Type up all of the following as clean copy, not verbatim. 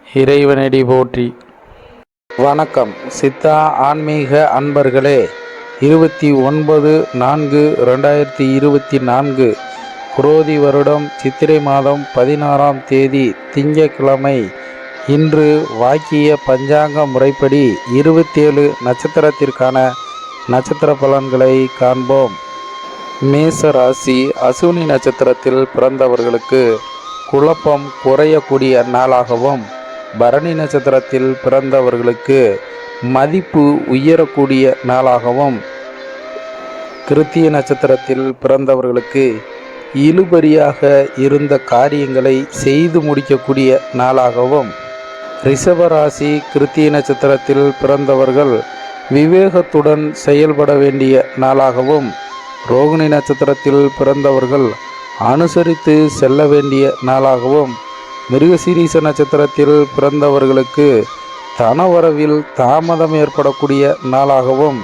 இறைவனடி போற்றி. வணக்கம் சித்தா ஆன்மீக அன்பர்களே. 29/4/2024 குரோதி வருடம் சித்திரை மாதம் 16ஆம் தேதி திங்கட்கிழமை. இன்று வாக்கிய பஞ்சாங்க முறைப்படி 27 நட்சத்திரத்திற்கான நட்சத்திர பலன்களை காண்போம். மேச ராசி. அசுவினி நட்சத்திரத்தில் பிறந்தவர்களுக்கு குழப்பம் குறையக்கூடிய நாளாகவும், பரணி நட்சத்திரத்தில் பிறந்தவர்களுக்கு மதிப்பு உயரக்கூடிய நாளாகவும், கிருத்திய நட்சத்திரத்தில் பிறந்தவர்களுக்கு இழுபறியாக இருந்த காரியங்களை செய்து முடிக்கக்கூடிய நாளாகவும், ரிஷபராசி. கிருத்திய நட்சத்திரத்தில் பிறந்தவர்கள் விவேகத்துடன் செயல்பட வேண்டிய நாளாகவும், ரோகிணி நட்சத்திரத்தில் பிறந்தவர்கள் அனுசரித்து செல்ல வேண்டிய நாளாகவும், மிருகசீரிஷ நட்சத்திரத்தில் பிறந்தவர்களுக்கு தனவரவில் தாமதம் ஏற்படக்கூடிய நாளாகவும்,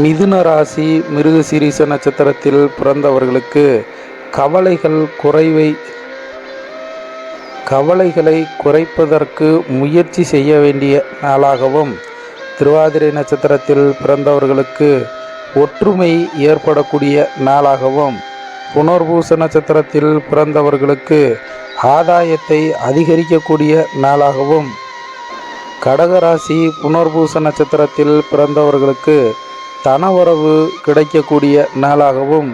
மிதுன ராசி. மிருகசீரிஷ நட்சத்திரத்தில் பிறந்தவர்களுக்கு கவலைகளை குறைப்பதற்கு முயற்சி செய்ய வேண்டிய நாளாகவும், திருவாதிரை நட்சத்திரத்தில் பிறந்தவர்களுக்கு ஒற்றுமை ஏற்படக்கூடிய நாளாகவும், புனர்பூச நட்சத்திரத்தில் பிறந்தவர்களுக்கு ஆதாயத்தை அதிகரிக்கக்கூடிய நாளாகவும், கடகராசி. புனர்பூச நட்சத்திரத்தில் பிறந்தவர்களுக்கு தனவரவு கிடைக்கக்கூடிய நாளாகவும்,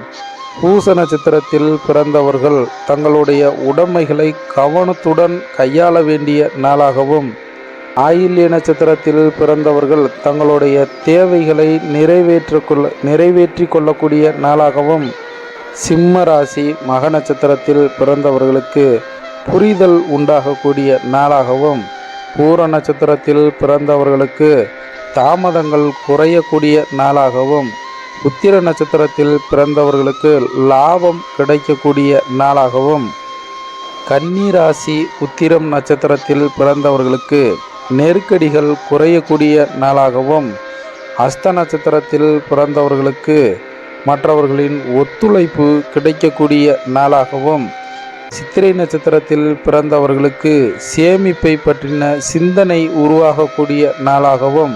பூச நட்சத்திரத்தில் பிறந்தவர்கள் தங்களுடைய உடைமைகளை கவனத்துடன் கையாள வேண்டிய நாளாகவும், ஆயில்ய நட்சத்திரத்தில் பிறந்தவர்கள் தங்களுடைய தேவைகளை நிறைவேற்றி கொள்ளக்கூடிய நாளாகவும், சிம்ம ராசி. மக நட்சத்திரத்தில் பிறந்தவர்களுக்கு புரிதல் உண்டாகக்கூடிய நாளாகவும், பூர நட்சத்திரத்தில் பிறந்தவர்களுக்கு தாமதங்கள் குறையக்கூடிய நாளாகவும், உத்திர நட்சத்திரத்தில் பிறந்தவர்களுக்கு லாபம் கிடைக்கக்கூடிய நாளாகவும், கன்னி ராசி. உத்திரம் நட்சத்திரத்தில் பிறந்தவர்களுக்கு நெருக்கடிகள் குறையக்கூடிய நாளாகவும், அஸ்த நட்சத்திரத்தில் பிறந்தவர்களுக்கு மற்றவர்களின் ஒத்துழைப்பு கிடைக்கக்கூடிய நாளாகவும், சித்திரை நட்சத்திரத்தில் பிறந்தவர்களுக்கு சேமிப்பை பற்றின சிந்தனை உருவாகக்கூடிய நாளாகவும்,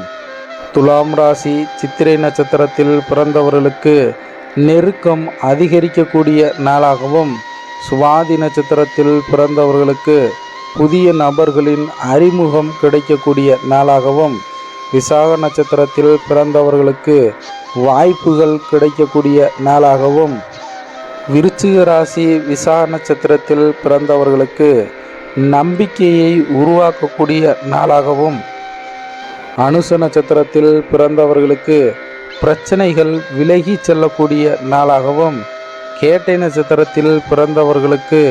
துலாம் ராசி. சித்திரை நட்சத்திரத்தில் பிறந்தவர்களுக்கு நெருக்கம் அதிகரிக்கக்கூடிய நாளாகவும், சுவாதி நட்சத்திரத்தில் பிறந்தவர்களுக்கு புதிய நபர்களின் அறிமுகம் கிடைக்கக்கூடிய நாளாகவும், விசாக நட்சத்திரத்தில் பிறந்தவர்களுக்கு வாய்ப்புகள் கிடைக்கக்கூடிய நாளாகவும், விருச்சிக ராசி. விசாக நட்சத்திரத்தில் பிறந்தவர்களுக்கு நம்பிக்கையை உருவாக்கக்கூடிய நாளாகவும், அனுச நட்சத்திரத்தில் பிறந்தவர்களுக்கு பிரச்சனைகள் விலகி செல்லக்கூடிய நாளாகவும், கேட்டை நட்சத்திரத்தில் பிறந்தவர்களுக்கு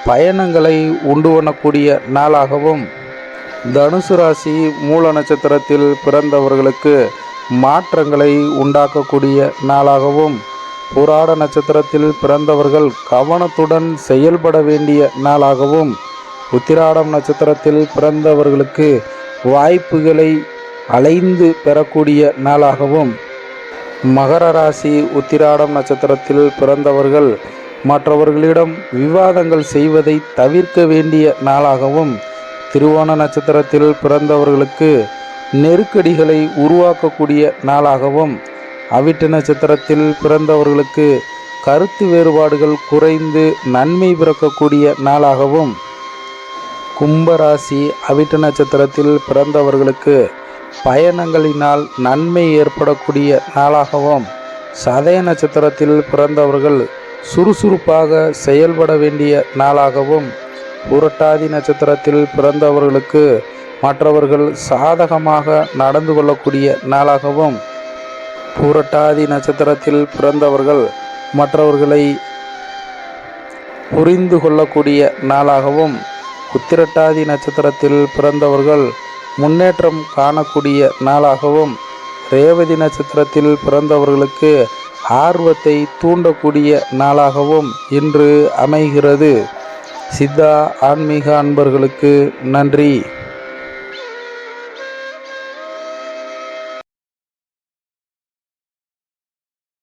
பயணங்களை உண்டு பண்ணக்கூடிய நாளாகவும், தனுசு ராசி. மூல நட்சத்திரத்தில் பிறந்தவர்களுக்கு மாற்றங்களை உண்டாக்கக்கூடிய நாளாகவும், புராட நட்சத்திரத்தில் பிறந்தவர்கள் கவனத்துடன் செயல்பட வேண்டிய நாளாகவும், உத்திராடம் நட்சத்திரத்தில் பிறந்தவர்களுக்கு வாய்ப்புகளை அலைந்து பெறக்கூடிய நாளாகவும், மகர ராசி. உத்திராடம் நட்சத்திரத்தில் பிறந்தவர்கள் மற்றவர்களிடம் விவாதங்கள் செய்வதை தவிர்க்க வேண்டிய நாளாகவும், திருவோண நட்சத்திரத்தில் பிறந்தவர்களுக்கு நெருக்கடிகளை உருவாக்கக்கூடிய நாளாகவும், அவிட்ட நட்சத்திரத்தில் பிறந்தவர்களுக்கு கருத்து வேறுபாடுகள் குறைந்து நன்மை பிறக்கக்கூடிய நாளாகவும், கும்பராசி. அவிட்ட நட்சத்திரத்தில் பிறந்தவர்களுக்கு பயணங்களினால் நன்மை ஏற்படக்கூடிய நாளாகவும், சதய நட்சத்திரத்தில் பிறந்தவர்கள் சுறுசுறுப்பாக செயல்பட வேண்டிய நாளாகவும், புரட்டாதி நட்சத்திரத்தில் பிறந்தவர்களுக்கு மற்றவர்கள் சாதகமாக நடந்து கொள்ளக்கூடிய நாளாகவும், புரட்டாதி நட்சத்திரத்தில் பிறந்தவர்கள் மற்றவர்களை புரிந்து கொள்ளக்கூடிய நாளாகவும், உத்திரட்டாதி நட்சத்திரத்தில் பிறந்தவர்கள் முன்னேற்றம் காணக்கூடிய நாளாகவும், ரேவதி நட்சத்திரத்தில் பிறந்தவர்களுக்கு ஆர்வத்தை தூண்டக்கூடிய நாளாகவும் இன்று அமைகிறது. சித்தா ஆன்மீக அன்பர்களுக்கு நன்றி.